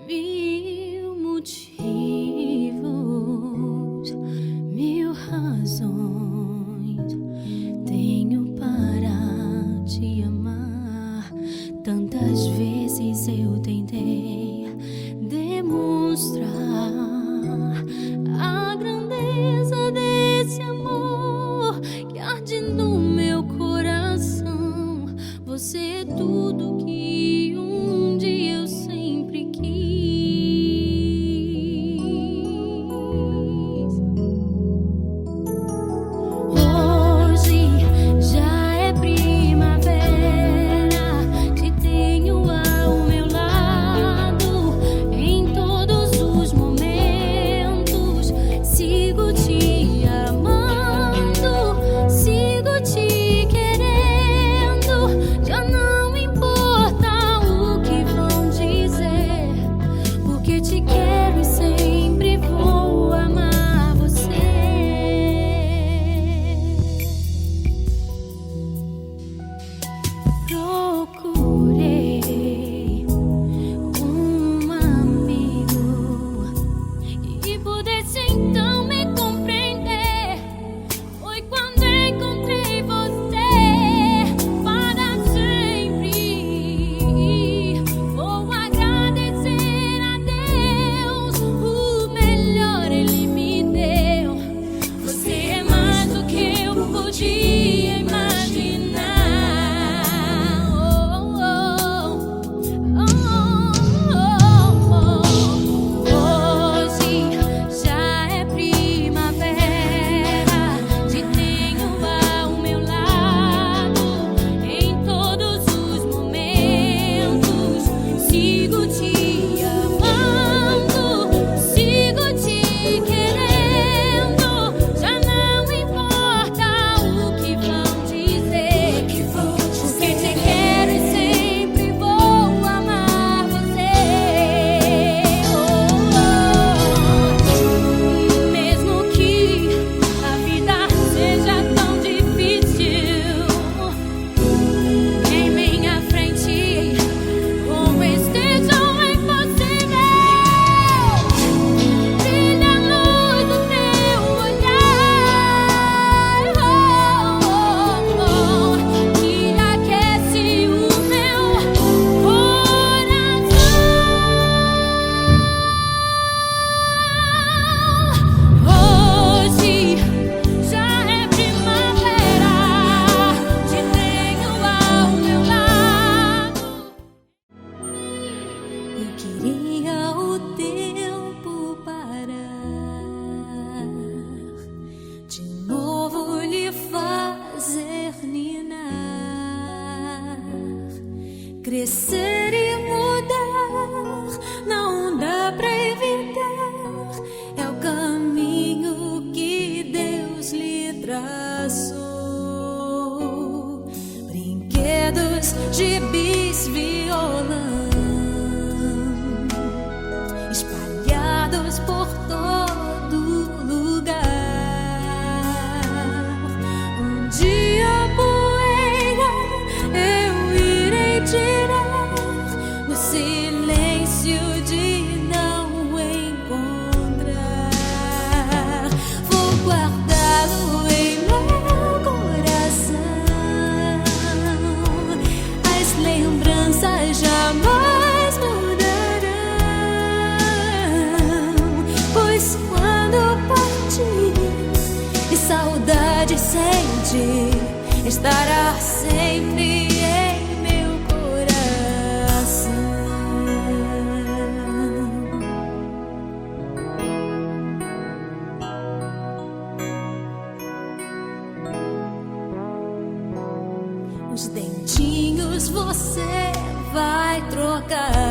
Mil motivos, mil razões tenho para te amar. Tantas vezes eu tentei demonstrar a grandeza desse amor que arde no meu coração. Você é tudo que um dia eu sempre quis. Hoje já é primavera, te tenho ao meu lado em todos os momentos. Sigo te amando, sigo te querendo. Já não importa o que vão dizer, porque te quero e sempre vou amar você. Procurei um amigo que pudesse então me compreender. Foi quando encontrei você para sempre. Vou agradecer a Deus, o melhor Ele me deu. Você é mais do que eu podia imaginar. Hoje já é primavera, te tenho ao meu lado em todos os momentos. Sigo te amando, sigo te querendo. Já não importa o que vão dizer, porque te quero e sempre vou amar você. Mesmo que a vida seja tão difícil em minha frente, como estejam impossível, brilha a luz do teu olhar, que aquece o meu coração. Hoje já é primavera, te tenho ao meu lado. Eu queria o tempo parar, de novo lhe fazer ninar, crescer e mudar. Não dá pra evitar, é o caminho que Deus lhe traçou. Brinquedos, gibis, violão espalhados por todo lugar. Um dia a poeira eu irei tirar no silêncio de não encontrar. Vou guardá-lo em meu coração. As lembranças jamais mudarão, pois quando partir e saudade sentir, estará sempre em meu coração. Os dentinhos você vai trocar